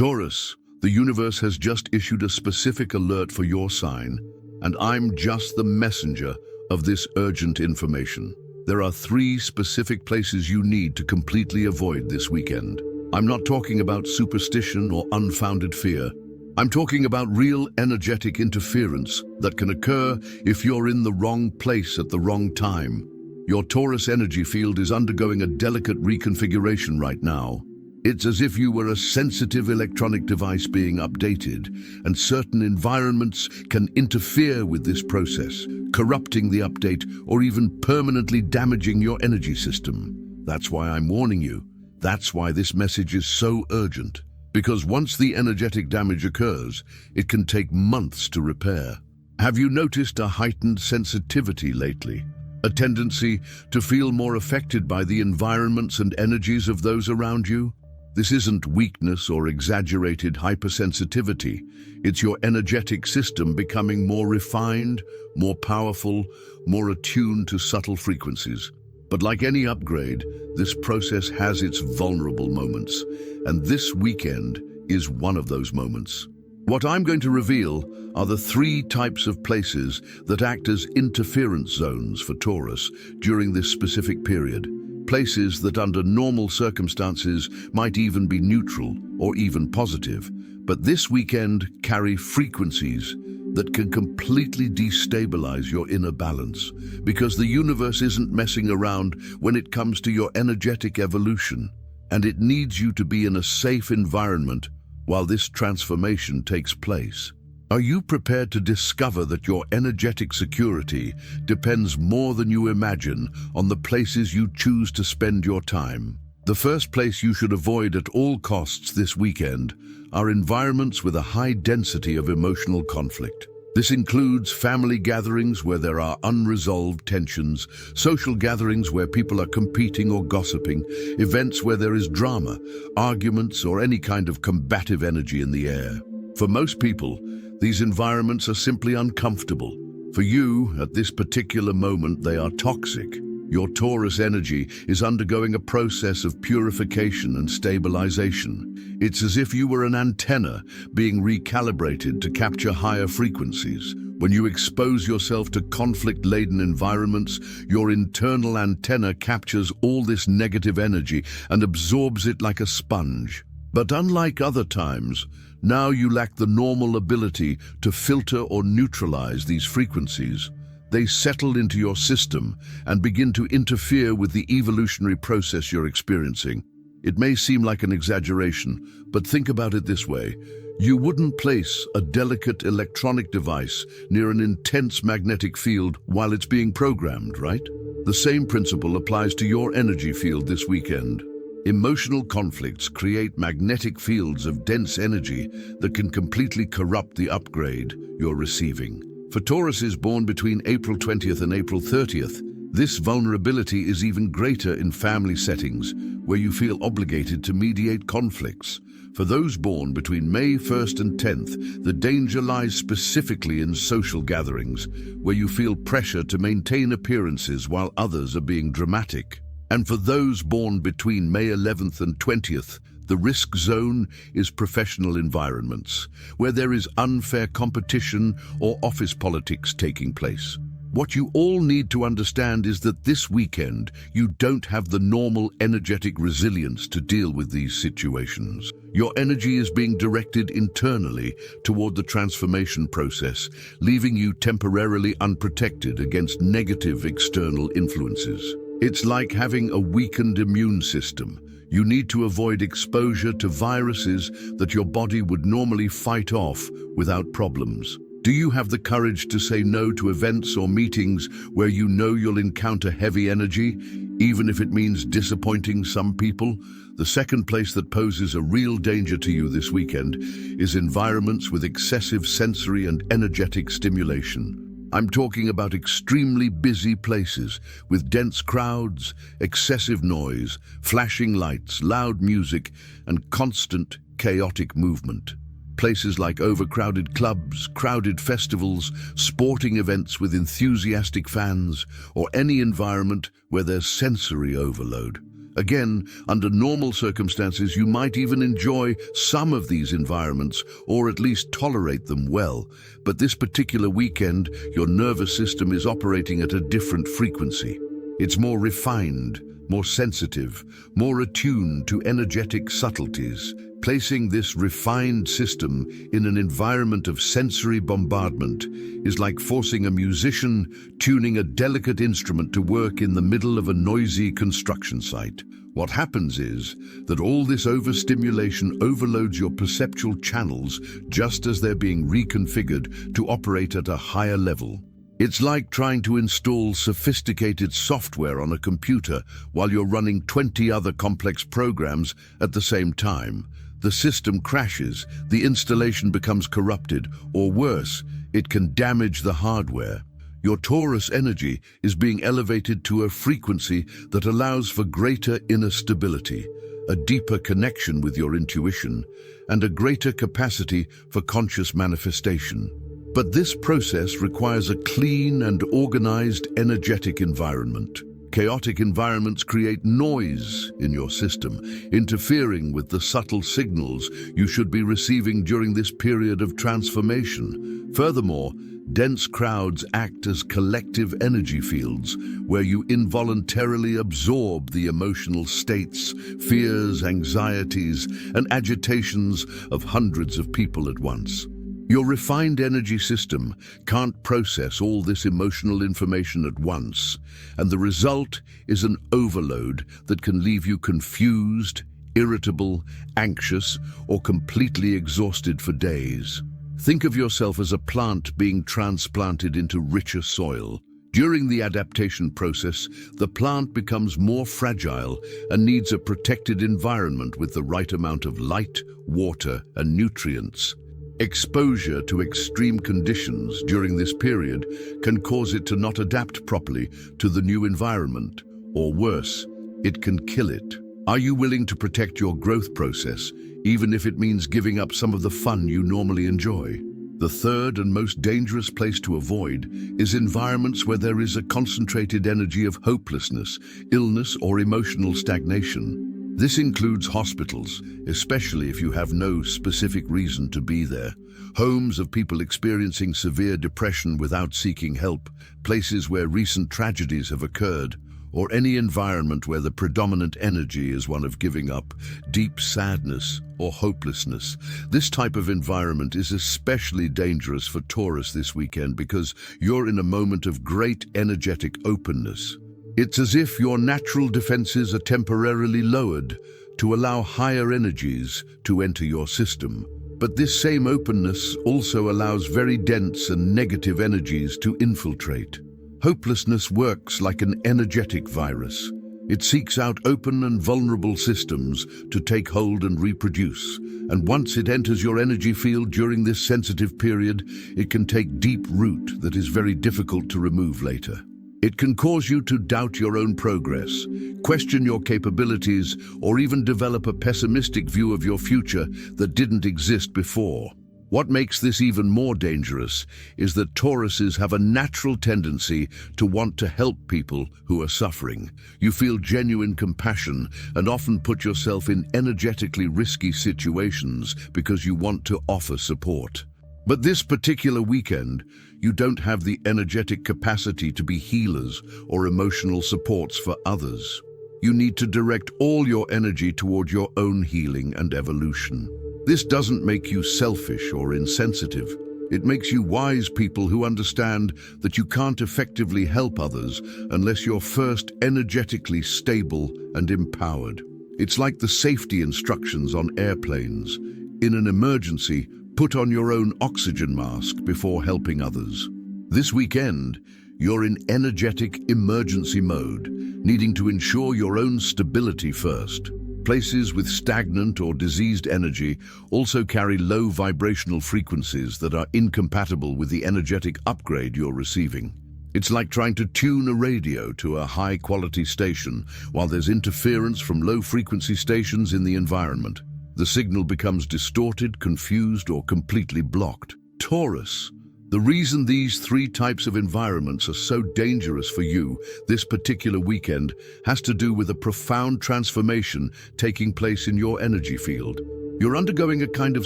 Taurus, the universe has just issued a specific alert for your sign, and I'm just the messenger of this urgent information. There are 3 specific places you need to completely avoid this weekend. I'm not talking about superstition or unfounded fear. I'm talking about real energetic interference that can occur if you're in the wrong place at the wrong time. Your Taurus energy field is undergoing a delicate reconfiguration right now. It's as if you were a sensitive electronic device being updated, and certain environments can interfere with this process, corrupting the update or even permanently damaging your energy system. That's why I'm warning you. That's why this message is so urgent. Because once the energetic damage occurs, it can take months to repair. Have you noticed a heightened sensitivity lately? A tendency to feel more affected by the environments and energies of those around you? This isn't weakness or exaggerated hypersensitivity. It's your energetic system becoming more refined, more powerful, more attuned to subtle frequencies. But like any upgrade, this process has its vulnerable moments, and this weekend is one of those moments. What I'm going to reveal are the 3 types of places that act as interference zones for Taurus during this specific period. Places that under normal circumstances might even be neutral or even positive, but this weekend carry frequencies that can completely destabilize your inner balance, because the universe isn't messing around when it comes to your energetic evolution, and it needs you to be in a safe environment while this transformation takes place. Are you prepared to discover that your energetic security depends more than you imagine on the places you choose to spend your time? The first place you should avoid at all costs this weekend are environments with a high density of emotional conflict. This includes family gatherings where there are unresolved tensions, social gatherings where people are competing or gossiping, events where there is drama, arguments, or any kind of combative energy in the air. For most people, these environments are simply uncomfortable. For you, at this particular moment, they are toxic. Your Taurus energy is undergoing a process of purification and stabilization. It's as if you were an antenna being recalibrated to capture higher frequencies. When you expose yourself to conflict-laden environments, your internal antenna captures all this negative energy and absorbs it like a sponge. But unlike other times, now you lack the normal ability to filter or neutralize these frequencies. They settle into your system and begin to interfere with the evolutionary process you're experiencing. It may seem like an exaggeration, but think about it this way. You wouldn't place a delicate electronic device near an intense magnetic field while it's being programmed, right? The same principle applies to your energy field this weekend. Emotional conflicts create magnetic fields of dense energy that can completely corrupt the upgrade you're receiving. For Tauruses born between April 20th and April 30th, this vulnerability is even greater in family settings where you feel obligated to mediate conflicts. For those born between May 1st and 10th, the danger lies specifically in social gatherings where you feel pressure to maintain appearances while others are being dramatic. And for those born between May 11th and 20th, the risk zone is professional environments, where there is unfair competition or office politics taking place. What you all need to understand is that this weekend, you don't have the normal energetic resilience to deal with these situations. Your energy is being directed internally toward the transformation process, leaving you temporarily unprotected against negative external influences. It's like having a weakened immune system. You need to avoid exposure to viruses that your body would normally fight off without problems. Do you have the courage to say no to events or meetings where you know you'll encounter heavy energy, even if it means disappointing some people? The second place that poses a real danger to you this weekend is environments with excessive sensory and energetic stimulation. I'm talking about extremely busy places with dense crowds, excessive noise, flashing lights, loud music, and constant chaotic movement. Places like overcrowded clubs, crowded festivals, sporting events with enthusiastic fans, or any environment where there's sensory overload. Again, under normal circumstances, you might even enjoy some of these environments or at least tolerate them well. But this particular weekend, your nervous system is operating at a different frequency. It's more refined, more sensitive, more attuned to energetic subtleties. Placing this refined system in an environment of sensory bombardment is like forcing a musician tuning a delicate instrument to work in the middle of a noisy construction site. What happens is that all this overstimulation overloads your perceptual channels just as they're being reconfigured to operate at a higher level. It's like trying to install sophisticated software on a computer while you're running 20 other complex programs at the same time. The system crashes, the installation becomes corrupted, or worse, it can damage the hardware. Your Taurus energy is being elevated to a frequency that allows for greater inner stability, a deeper connection with your intuition, and a greater capacity for conscious manifestation. But this process requires a clean and organized energetic environment. Chaotic environments create noise in your system, interfering with the subtle signals you should be receiving during this period of transformation. Furthermore, dense crowds act as collective energy fields where you involuntarily absorb the emotional states, fears, anxieties, and agitations of hundreds of people at once. Your refined energy system can't process all this emotional information at once, and the result is an overload that can leave you confused, irritable, anxious, or completely exhausted for days. Think of yourself as a plant being transplanted into richer soil. During the adaptation process, the plant becomes more fragile and needs a protected environment with the right amount of light, water, and nutrients. Exposure to extreme conditions during this period can cause it to not adapt properly to the new environment, or worse, it can kill it. Are you willing to protect your growth process, even if it means giving up some of the fun you normally enjoy? The third and most dangerous place to avoid is environments where there is a concentrated energy of hopelessness, illness, or emotional stagnation. This includes hospitals, especially if you have no specific reason to be there, homes of people experiencing severe depression without seeking help, places where recent tragedies have occurred, or any environment where the predominant energy is one of giving up, deep sadness, or hopelessness. This type of environment is especially dangerous for Taurus this weekend because you're in a moment of great energetic openness. It's as if your natural defenses are temporarily lowered to allow higher energies to enter your system. But this same openness also allows very dense and negative energies to infiltrate. Hopelessness works like an energetic virus. It seeks out open and vulnerable systems to take hold and reproduce. And once it enters your energy field during this sensitive period, it can take deep root that is very difficult to remove later. It can cause you to doubt your own progress, question your capabilities, or even develop a pessimistic view of your future that didn't exist before. What makes this even more dangerous is that Tauruses have a natural tendency to want to help people who are suffering. You feel genuine compassion and often put yourself in energetically risky situations because you want to offer support. But this particular weekend, you don't have the energetic capacity to be healers or emotional supports for others. You need to direct all your energy toward your own healing and evolution. This doesn't make you selfish or insensitive. It makes you wise people who understand that you can't effectively help others unless you're first energetically stable and empowered. It's like the safety instructions on airplanes. In an emergency, put on your own oxygen mask before helping others. This weekend, you're in energetic emergency mode, needing to ensure your own stability first. Places with stagnant or diseased energy also carry low vibrational frequencies that are incompatible with the energetic upgrade you're receiving. It's like trying to tune a radio to a high-quality station while there's interference from low-frequency stations in the environment. The signal becomes distorted, confused, or completely blocked. Taurus, The reason these three types of environments are so dangerous for you this particular weekend has to do with a profound transformation taking place in your energy field. You're undergoing a kind of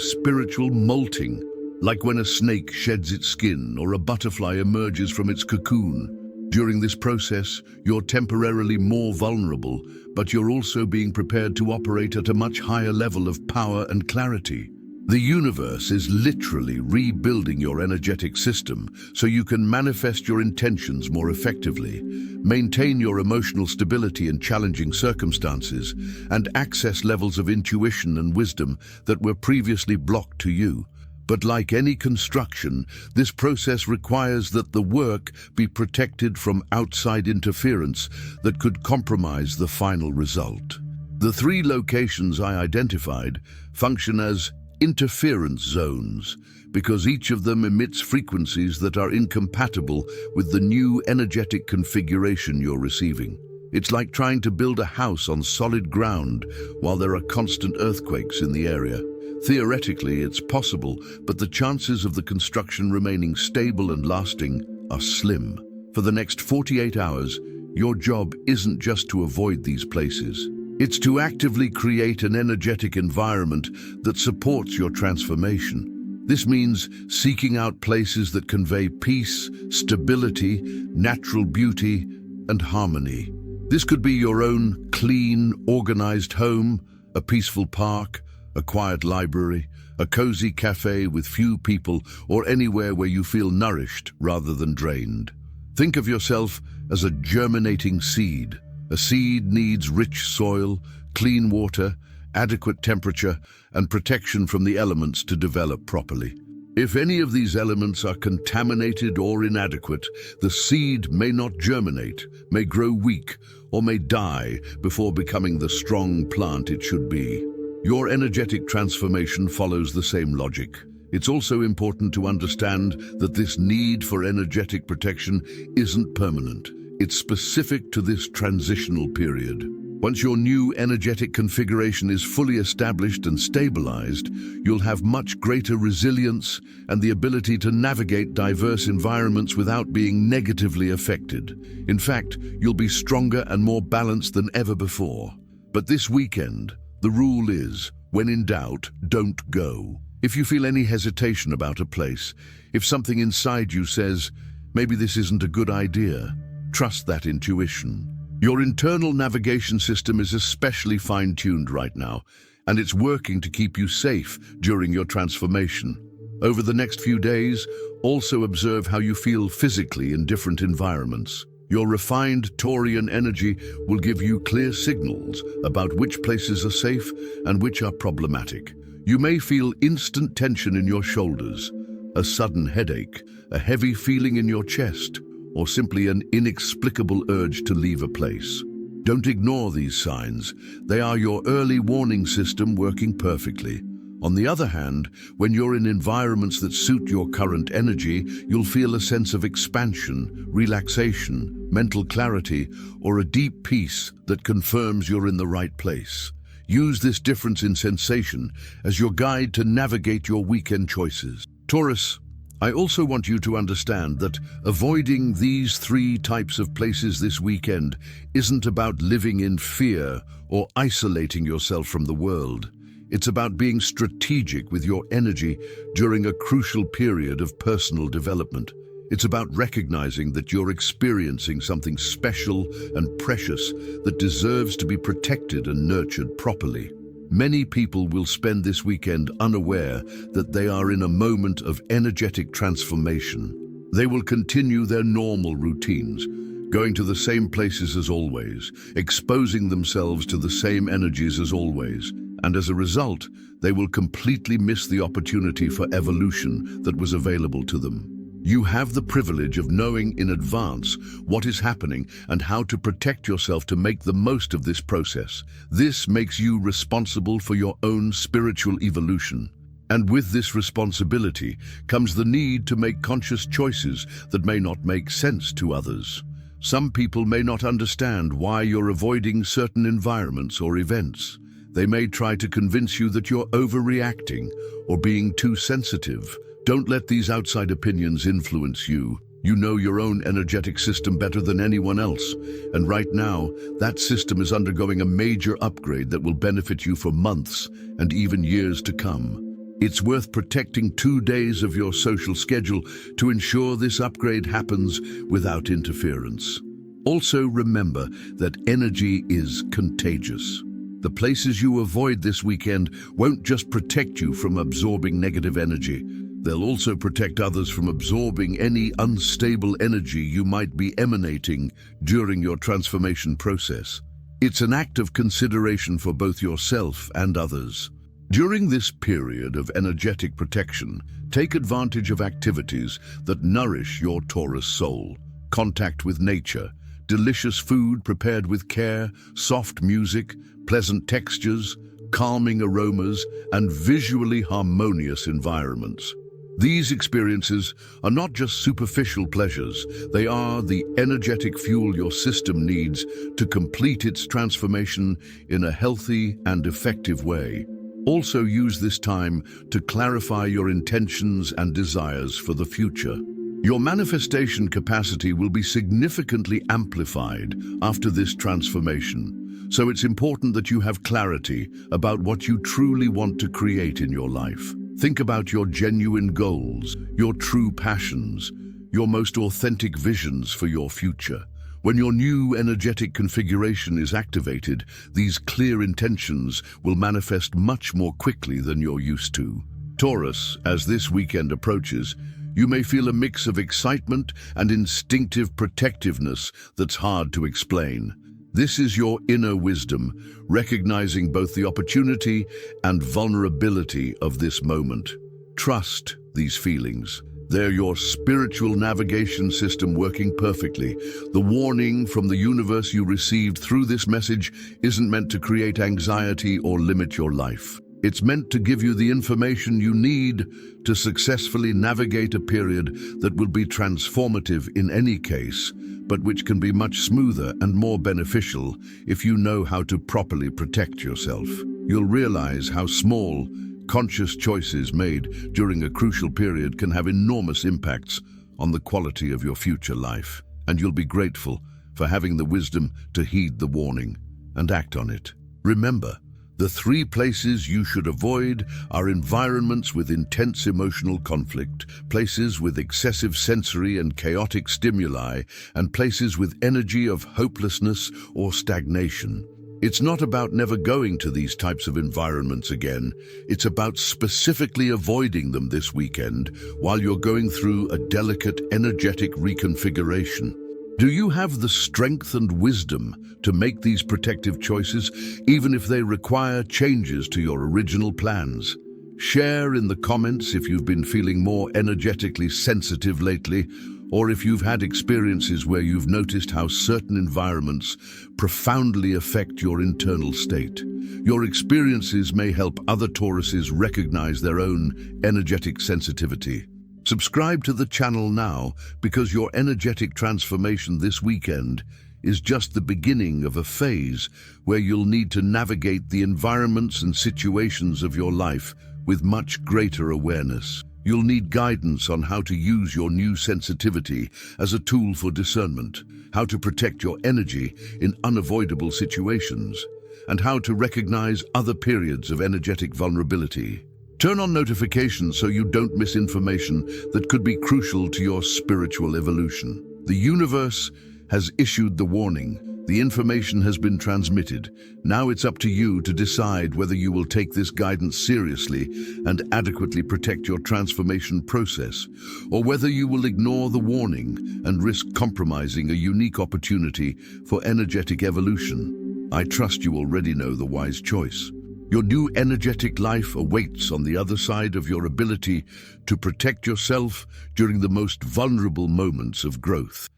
spiritual molting, like when a snake sheds its skin or a butterfly emerges from its cocoon. During this process, you're temporarily more vulnerable, but you're also being prepared to operate at a much higher level of power and clarity. The universe is literally rebuilding your energetic system so you can manifest your intentions more effectively, maintain your emotional stability in challenging circumstances, and access levels of intuition and wisdom that were previously blocked to you. But like any construction, this process requires that the work be protected from outside interference that could compromise the final result. The three locations I identified function as interference zones because each of them emits frequencies that are incompatible with the new energetic configuration you're receiving. It's like trying to build a house on solid ground while there are constant earthquakes in the area. Theoretically, it's possible, but the chances of the construction remaining stable and lasting are slim. For the next 48 hours, your job isn't just to avoid these places. It's to actively create an energetic environment that supports your transformation. This means seeking out places that convey peace, stability, natural beauty, and harmony. This could be your own clean, organized home, a peaceful park, a quiet library, a cozy cafe with few people, or anywhere where you feel nourished rather than drained. Think of yourself as a germinating seed. A seed needs rich soil, clean water, adequate temperature, and protection from the elements to develop properly. If any of these elements are contaminated or inadequate, the seed may not germinate, may grow weak, or may die before becoming the strong plant it should be. Your energetic transformation follows the same logic. It's also important to understand that this need for energetic protection isn't permanent. It's specific to this transitional period. Once your new energetic configuration is fully established and stabilized, you'll have much greater resilience and the ability to navigate diverse environments without being negatively affected. In fact, you'll be stronger and more balanced than ever before. But this weekend, the rule is, when in doubt, don't go. If you feel any hesitation about a place, if something inside you says, maybe this isn't a good idea, trust that intuition. Your internal navigation system is especially fine-tuned right now, and it's working to keep you safe during your transformation. Over the next few days, also observe how you feel physically in different environments. Your refined Taurian energy will give you clear signals about which places are safe and which are problematic. You may feel instant tension in your shoulders, a sudden headache, a heavy feeling in your chest, or simply an inexplicable urge to leave a place. Don't ignore these signs. They are your early warning system working perfectly. On the other hand, when you're in environments that suit your current energy, you'll feel a sense of expansion, relaxation, mental clarity, or a deep peace that confirms you're in the right place. Use this difference in sensation as your guide to navigate your weekend choices. Taurus, I also want you to understand that avoiding these three types of places this weekend isn't about living in fear or isolating yourself from the world. It's about being strategic with your energy during a crucial period of personal development. It's about recognizing that you're experiencing something special and precious that deserves to be protected and nurtured properly. Many people will spend this weekend unaware that they are in a moment of energetic transformation. They will continue their normal routines, going to the same places as always, exposing themselves to the same energies as always, and as a result, they will completely miss the opportunity for evolution that was available to them. You have the privilege of knowing in advance what is happening and how to protect yourself to make the most of this process. This makes you responsible for your own spiritual evolution. And with this responsibility comes the need to make conscious choices that may not make sense to others. Some people may not understand why you're avoiding certain environments or events. They may try to convince you that you're overreacting or being too sensitive, Don't let these outside opinions influence you. You know your own energetic system better than anyone else, and right now, that system is undergoing a major upgrade that will benefit you for months and even years to come. It's worth protecting 2 days of your social schedule to ensure this upgrade happens without interference. Also remember that energy is contagious. The places you avoid this weekend won't just protect you from absorbing negative energy. They'll also protect others from absorbing any unstable energy you might be emanating during your transformation process. It's an act of consideration for both yourself and others. During this period of energetic protection, take advantage of activities that nourish your Taurus soul. Contact with nature, delicious food prepared with care, soft music, pleasant textures, calming aromas, and visually harmonious environments. These experiences are not just superficial pleasures, they are the energetic fuel your system needs to complete its transformation in a healthy and effective way. Also use this time to clarify your intentions and desires for the future. Your manifestation capacity will be significantly amplified after this transformation, so it's important that you have clarity about what you truly want to create in your life. Think about your genuine goals, your true passions, your most authentic visions for your future. When your new energetic configuration is activated, these clear intentions will manifest much more quickly than you're used to. Taurus, as this weekend approaches, you may feel a mix of excitement and instinctive protectiveness that's hard to explain. This is your inner wisdom, recognizing both the opportunity and vulnerability of this moment. Trust these feelings. They're your spiritual navigation system working perfectly. The warning from the universe you received through this message isn't meant to create anxiety or limit your life. It's meant to give you the information you need to successfully navigate a period that will be transformative in any case, but which can be much smoother and more beneficial if you know how to properly protect yourself. You'll realize how small, conscious choices made during a crucial period can have enormous impacts on the quality of your future life, and you'll be grateful for having the wisdom to heed the warning and act on it. Remember, the 3 places you should avoid are environments with intense emotional conflict, places with excessive sensory and chaotic stimuli, and places with energy of hopelessness or stagnation. It's not about never going to these types of environments again. It's about specifically avoiding them this weekend while you're going through a delicate energetic reconfiguration. Do you have the strength and wisdom to make these protective choices, even if they require changes to your original plans? Share in the comments if you've been feeling more energetically sensitive lately, or if you've had experiences where you've noticed how certain environments profoundly affect your internal state. Your experiences may help other Tauruses recognize their own energetic sensitivity. Subscribe to the channel now, because your energetic transformation this weekend is just the beginning of a phase where you'll need to navigate the environments and situations of your life with much greater awareness. You'll need guidance on how to use your new sensitivity as a tool for discernment, how to protect your energy in unavoidable situations, and how to recognize other periods of energetic vulnerability. Turn on notifications so you don't miss information that could be crucial to your spiritual evolution. The universe has issued the warning. The information has been transmitted. Now it's up to you to decide whether you will take this guidance seriously and adequately protect your transformation process, or whether you will ignore the warning and risk compromising a unique opportunity for energetic evolution. I trust you already know the wise choice. Your new energetic life awaits on the other side of your ability to protect yourself during the most vulnerable moments of growth.